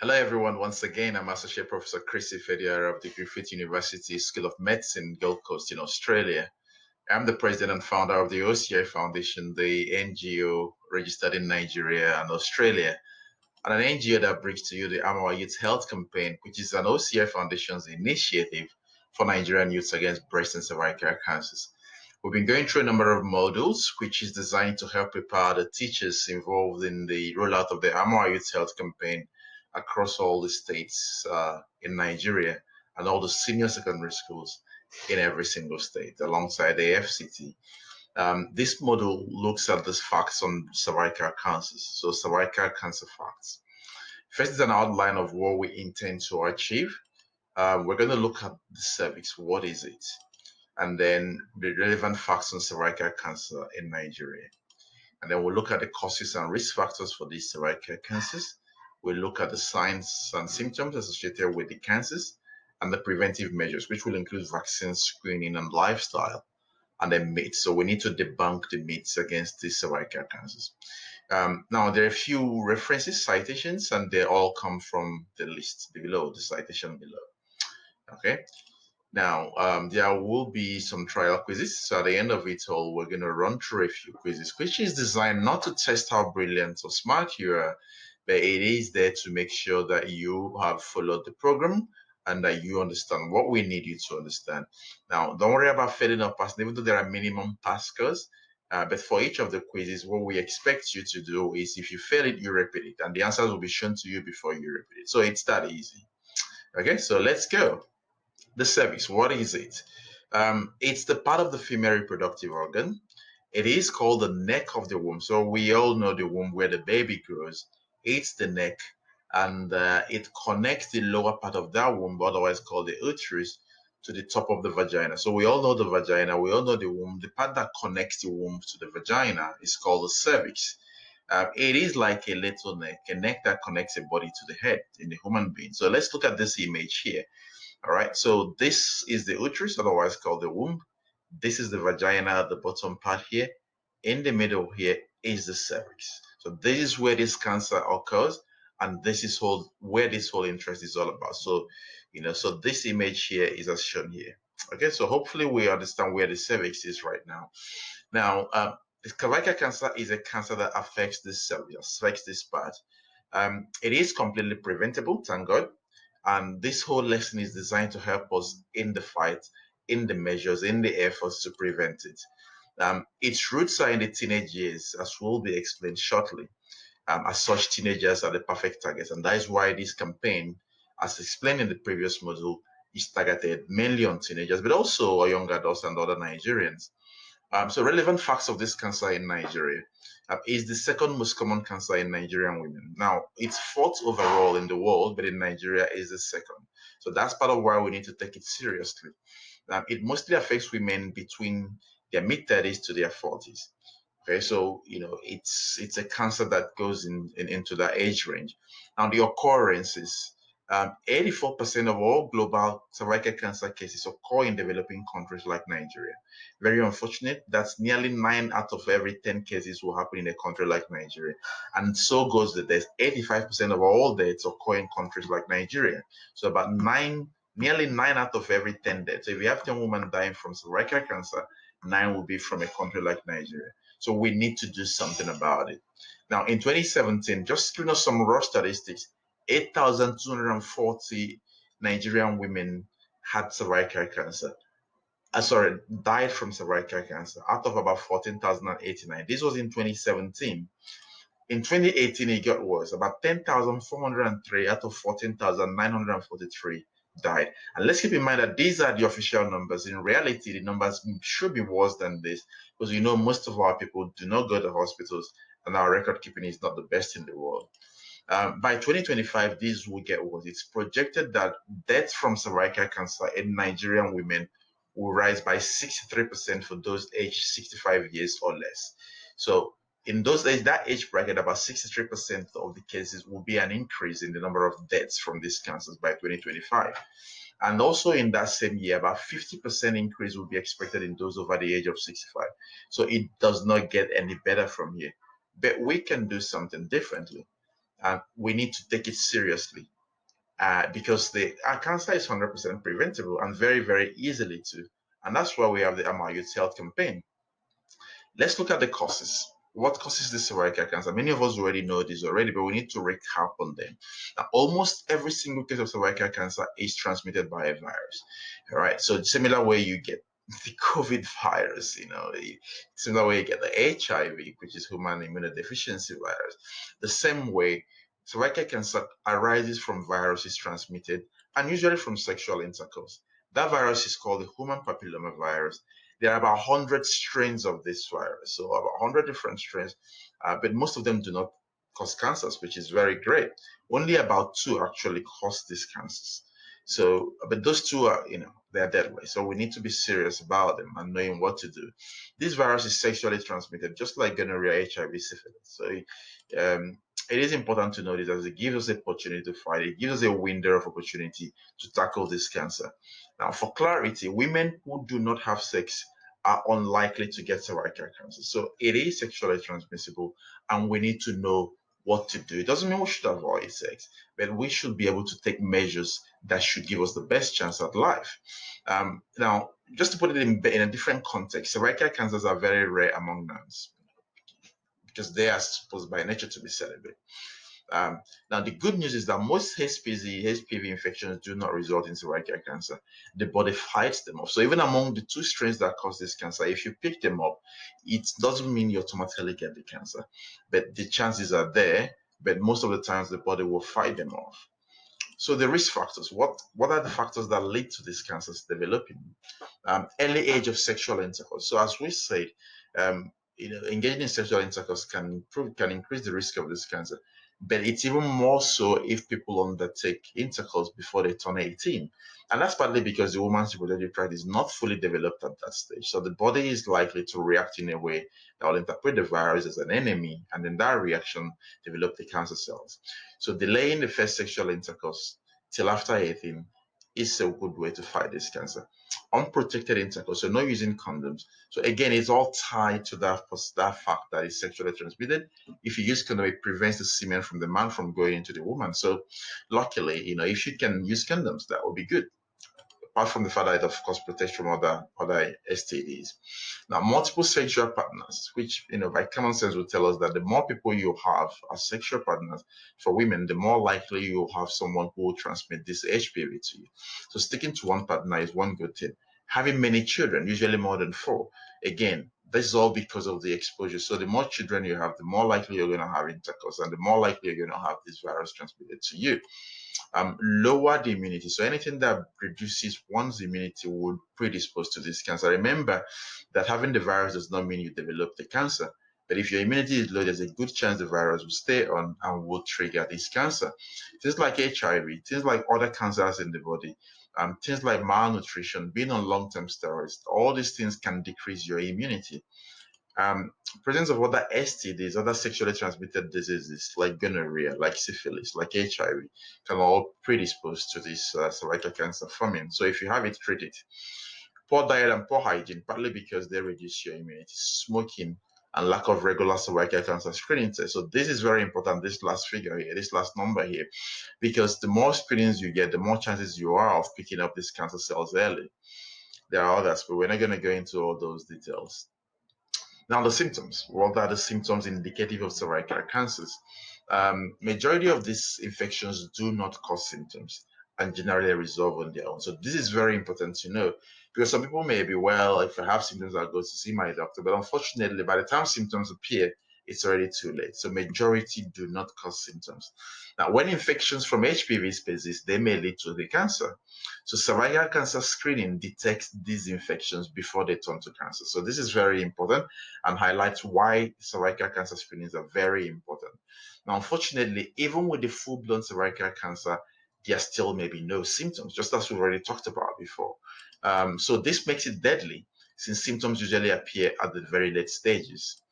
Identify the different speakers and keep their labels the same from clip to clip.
Speaker 1: Hello, everyone. Once again, I'm Associate Professor Chrissy Fediara of the Griffith University School of Medicine, Gold Coast in Australia. I'm the president and founder of the OCI Foundation, the NGO registered in Nigeria and Australia, and an NGO that brings to you the ArOY Youth Health Campaign, which is an OCI Foundation's initiative for Nigerian youths against breast and cervical cancers. We've been going through a number of modules, which is designed to help prepare the teachers involved in the rollout of the ArOY Youth Health Campaign across all the states in Nigeria and all the senior secondary schools in every single state alongside the FCT. This model looks at the facts on cervical cancers, so cervical cancer facts. First is an outline of what we intend to achieve. We're going to look at the cervix, what is it? And then the relevant facts on cervical cancer in Nigeria. And then we'll look at the causes and risk factors for these cervical cancers. We'll look at the signs and symptoms associated with the cancers and the preventive measures, which will include vaccine screening and lifestyle, and then myths. So we need to debunk the myths against these cervical cancers. Now, there are a few references, citations, and they all come from the list below, the citation below. Okay. Now, there will be some trial quizzes. So at the end of it all, we're going to run through a few quizzes, which is designed not to test how brilliant or smart you are, but it is there to make sure that you have followed the program and that you understand what we need you to understand. Now, don't worry about failing or passing, even though there are minimum pass scores. But for each of the quizzes, what we expect you to do is if you fail it, you repeat it, and the answers will be shown to you before you repeat it. So it's that easy. Okay, so let's go. The cervix, what is it? It's the part of the female reproductive organ. It is called the neck of the womb. So we all know the womb where the baby grows. It's the neck, and it connects the lower part of that womb, otherwise called the uterus, to the top of the vagina. So we all know the vagina, we all know the womb. The part that connects the womb to the vagina is called the cervix. It is like a little neck, a neck that connects a body to the head in the human being. So let's look at this image here. All right, so this is the uterus, otherwise called the womb. This is the vagina at the bottom part here. In the middle here is the cervix. So this is where this cancer occurs, and this is where this whole interest is all about. So, so this image here is as shown here. Okay, so hopefully we understand where the cervix is right now. Now, cervical cancer is a cancer that affects this cervix, affects this part. It is completely preventable, thank God. And this whole lesson is designed to help us in the fight, in the measures, in the efforts to prevent it. Its roots are in the teenage years, as will be explained shortly. As such, teenagers are the perfect targets. And that is why this campaign, as explained in the previous module, is targeted mainly on teenagers, but also young adults and other Nigerians. So relevant facts of this cancer in Nigeria. Is the second most common cancer in Nigerian women. Now, it's fourth overall in the world, but in Nigeria is the second. So that's part of why we need to take it seriously. It mostly affects women between their mid-30s to their 40s. Okay, so it's a cancer that goes into that age range. Now, the occurrences. 84% of all global cervical cancer cases occur in developing countries like Nigeria. Very unfortunate. That's nearly 9 out of every 10 cases will happen in a country like Nigeria. And so goes the deaths. 85% of all deaths occur in countries like Nigeria. So about nearly 9 out of every 10 deaths. So if you have 10 women dying from cervical cancer, 9 will be from a country like Nigeria. So we need to do something about it. Now, in 2017, just giving us some raw statistics, 8,240 Nigerian women had cervical cancer. Died from cervical cancer out of about 14,089. This was in 2017. In 2018, it got worse. About 10,403 out of 14,943 died. And let's keep in mind that these are the official numbers. In reality, the numbers should be worse than this because most of our people do not go to hospitals and our record keeping is not the best in the world. By 2025, this will get worse. It's projected that deaths from cervical cancer in Nigerian women will rise by 63% for those aged 65 years or less. So in that age bracket, about 63% of the cases will be an increase in the number of deaths from these cancers by 2025. And also in that same year, about 50% increase will be expected in those over the age of 65. So it does not get any better from here. But we can do something differently. and we need to take it seriously. Because the cancer is 100% preventable and very, very easily too. And that's why we have the ArOY Youth Health campaign. Let's look at the causes. What causes this cervical cancer? Many of us already know this already, but we need to recap on them. Now, almost every single case of cervical cancer is transmitted by a virus. All right. So similar way you get the COVID virus, similar way you get the HIV, which is human immunodeficiency virus. The same way cervical cancer arises from viruses transmitted and usually from sexual intercourse. That virus is called the human papilloma virus. There are about 100 strains of this virus, so about 100 different strains, but most of them do not cause cancers, which is very great. Only about 2 actually cause these cancers. So, but those 2 are, they're deadly. So we need to be serious about them and knowing what to do. This virus is sexually transmitted, just like gonorrhea, HIV, syphilis. So it is important to know this as it gives us an opportunity to fight. It gives us a window of opportunity to tackle this cancer. Now, for clarity, women who do not have sex are unlikely to get cervical cancer. So it is sexually transmissible, and we need to know what to do. It doesn't mean we should avoid sex, but we should be able to take measures that should give us the best chance at life. Now, just to put it in a different context, cervical cancers are very rare among nuns because they are supposed by nature to be celibate. Now, the good news is that most HPV infections do not result in cervical cancer. The body fights them off. So even among the 2 strains that cause this cancer, if you pick them up, it doesn't mean you automatically get the cancer, but the chances are there. But most of the times, the body will fight them off. So the risk factors, what are the factors that lead to these cancers developing? Early age of sexual intercourse. So as we said, engaging in sexual intercourse can increase the risk of this cancer, but it's even more so if people undertake intercourse before they turn 18. And that's partly because the woman's reproductive tract is not fully developed at that stage. So the body is likely to react in a way that will interpret the virus as an enemy, and then that reaction develop the cancer cells. So delaying the first sexual intercourse till after 18 is a good way to fight this cancer. Unprotected intercourse, so not using condoms. So again, it's all tied to that fact that it's sexually transmitted. If you use condom, it prevents the semen from the man from going into the woman. So luckily, if you can use condoms, that would be good. Apart from the fact that it, of course, protects from other STDs. Now, multiple sexual partners, which, by common sense will tell us that the more people you have as sexual partners for women, the more likely you have someone who will transmit this HPV to you. So sticking to one partner is one good thing. Having many children, usually more than 4, again, this is all because of the exposure. So the more children you have, the more likely you're going to have intercourse, and the more likely you're going to have this virus transmitted to you. Lower the immunity. So anything that reduces one's immunity would predispose to this cancer. Remember that having the virus does not mean you develop the cancer. But if your immunity is low, there's a good chance the virus will stay on and will trigger this cancer. Things like HIV, things like other cancers in the body, things like malnutrition, being on long-term steroids, all these things can decrease your immunity. Presence of other STDs, other sexually transmitted diseases like gonorrhea, like syphilis, like HIV, can all predispose to this cervical cancer forming. So if you have it, treat it. Poor diet and poor hygiene, partly because they reduce your immunity. Smoking and lack of regular cervical cancer screening tests. So this is very important, this last figure here, this last number here, because the more screenings you get, the more chances you are of picking up these cancer cells early. There are others, but we're not going to go into all those details. Now, the symptoms. What are the symptoms indicative of cervical cancers? Majority of these infections do not cause symptoms and generally resolve on their own. So this is very important to know, because some people may be, well, if I have symptoms, I'll go to see my doctor. But unfortunately, by the time symptoms appear, it's already too late. So majority do not cause symptoms. Now, when infections from HPV species, they may lead to the cancer. So cervical cancer screening detects these infections before they turn to cancer. So this is very important and highlights why cervical cancer screenings are very important. Now, unfortunately, even with the full-blown cervical cancer, there still may be no symptoms, just as we've already talked about before. So this makes it deadly, since symptoms usually appear at the very late stages.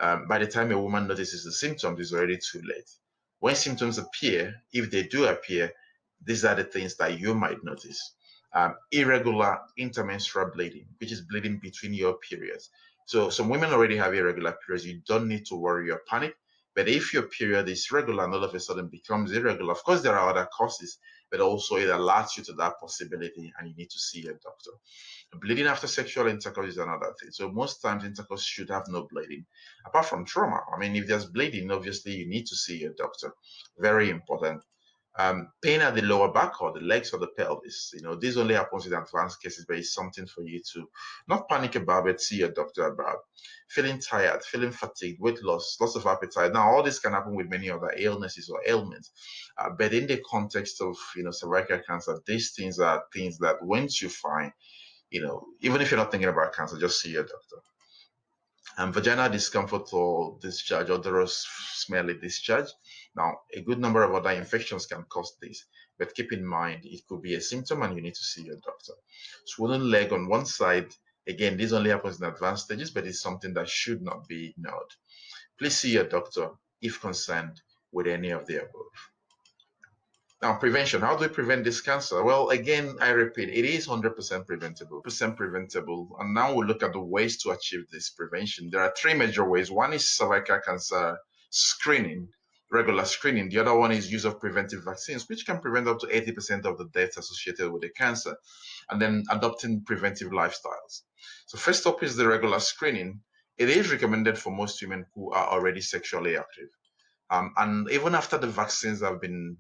Speaker 1: By the time a woman notices the symptoms, it's already too late. When symptoms appear, if they do appear, these are the things that you might notice. Irregular intermenstrual bleeding, which is bleeding between your periods. So some women already have irregular periods. You don't need to worry or panic, But if your period is regular and all of a sudden becomes irregular, of course, there are other causes, but also it alerts you to that possibility and you need to see a doctor. Bleeding after sexual intercourse is another thing. So most times intercourse should have no bleeding, apart from trauma. I mean, if there's bleeding, obviously you need to see a doctor. Very important. Pain at the lower back or the legs or the pelvis. This only happens in advanced cases, but it's something for you to not panic about, but see a doctor about. Feeling tired, feeling fatigued, weight loss, loss of appetite. Now, all this can happen with many other illnesses or ailments. But in the context of, cervical cancer, these things are things that once you find, even if you're not thinking about cancer, just see your doctor. Vaginal discomfort or discharge, odorous, smelly discharge. Now, a good number of other infections can cause this, but keep in mind it could be a symptom and you need to see your doctor. Swollen leg on one side, again, this only happens in advanced stages, but it's something that should not be ignored. Please see your doctor if concerned with any of the above. Now, prevention. How do we prevent this cancer? Well, again, I repeat, it is 100% preventable. And now we'll look at the ways to achieve this prevention. There are three major ways. One is cervical cancer screening, regular screening. The other one is use of preventive vaccines, which can prevent up to 80% of the deaths associated with the cancer. And then adopting preventive lifestyles. So first up is the regular screening. It is recommended for most women who are already sexually active. And even after the vaccines have been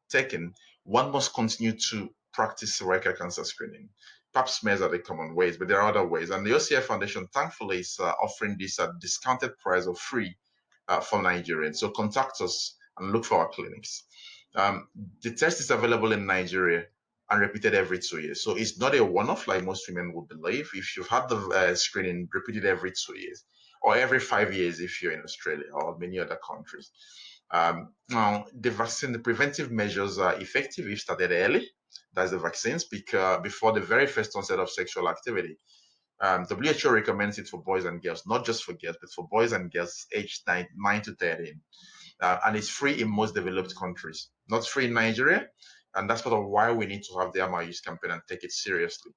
Speaker 1: taken, one must continue to practice cervical cancer screening. Pap smears are the common ways, but there are other ways. And the OCI Foundation, thankfully, is offering this at discounted price or free for Nigerians. So contact us and look for our clinics. The test is available in Nigeria and repeated every 2 years. So it's not a one-off like most women would believe. If you've had the screening repeated every 2 years, or every 5 years if you're in Australia or many other countries. Now, the preventive measures are effective if started early. That's the vaccines before the very first onset of sexual activity. WHO recommends it for boys and girls, not just for girls, but for boys and girls aged 9 to 13. And it's free in most developed countries, not free in Nigeria. And that's part of why we need to have the ArOY use campaign and take it seriously.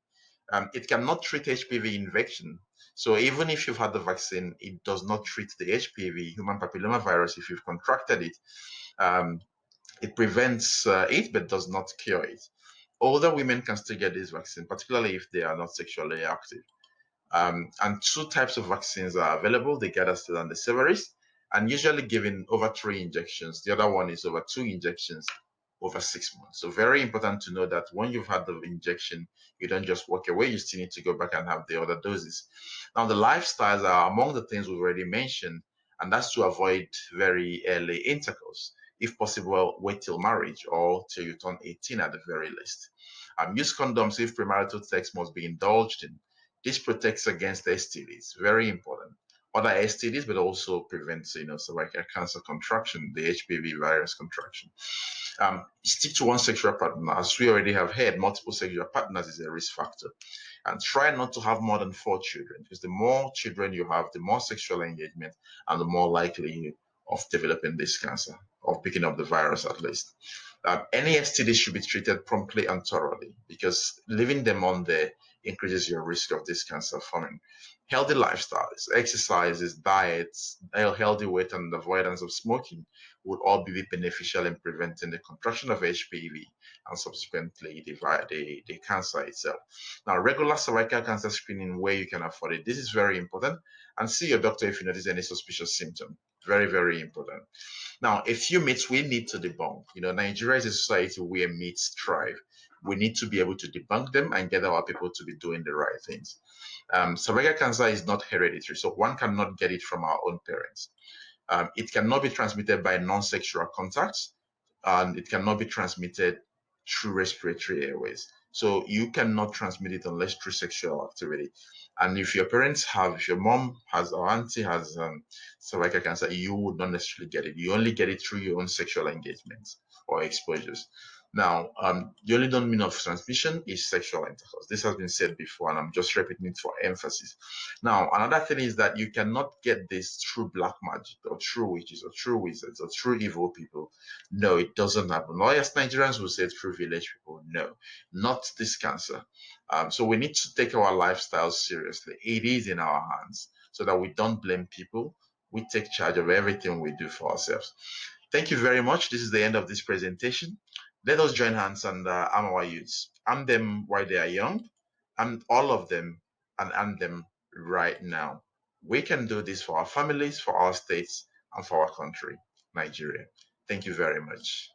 Speaker 1: It cannot treat HPV infection. So even if you've had the vaccine, it does not treat the HPV, human papillomavirus, if you've contracted it. It prevents it, but does not cure it. Older women can still get this vaccine, particularly if they are not sexually active. And two types of vaccines are available, the Gardasil and the Severis, and usually given over 3 injections. The other one is over 2 injections over 6 months. So very important to know that when you've had the injection, you don't just walk away, you still need to go back and have the other doses. Now, the lifestyles are among the things we've already mentioned, and that's to avoid very early intercourse. If possible, wait till marriage or till you turn 18 at the very least. Use condoms if premarital sex must be indulged in. This protects against STDs, very important. Other STDs, but also prevents, cervical cancer contraction, the HPV virus contraction. Stick to one sexual partner. As we already have heard, multiple sexual partners is a risk factor. And try not to have more than 4 children, because the more children you have, the more sexual engagement and the more likely of developing this cancer, of picking up the virus at least. Any STD should be treated promptly and thoroughly, because leaving them on there increases your risk of this cancer forming. Healthy lifestyles, exercises, diets, healthy weight, and avoidance of smoking would all be beneficial in preventing the contraction of HPV and subsequently the cancer itself. Now, regular cervical cancer screening where you can afford it. This is very important. And see your doctor if you notice any suspicious symptom. Very, very important. Now, a few myths we need to debunk. Nigeria is a society where myths thrive. We need to be able to debunk them and get our people to be doing the right things. Cervical cancer is not hereditary, so one cannot get it from our own parents. It cannot be transmitted by non-sexual contacts, and it cannot be transmitted through respiratory airways. So you cannot transmit it unless through sexual activity. And if your mom has or auntie has cervical cancer, you would not necessarily get it. You only get it through your own sexual engagements or exposures. Now, the only known mean of transmission is sexual intercourse. This has been said before, and I'm just repeating it for emphasis. Now, another thing is that you cannot get this through black magic or through witches or through wizards or through evil people. No, it doesn't happen. Or as Nigerians will say, through village people. No, not this cancer. So we need to take our lifestyles seriously. It is in our hands so that we don't blame people we take charge of everything we do for ourselves. Thank you very much. This is the end of this presentation. Let us join hands and arm our youths. Arm them while they are young, and all of them, and arm them right now. We can do this for our families, for our states, and for our country, Nigeria. Thank you very much.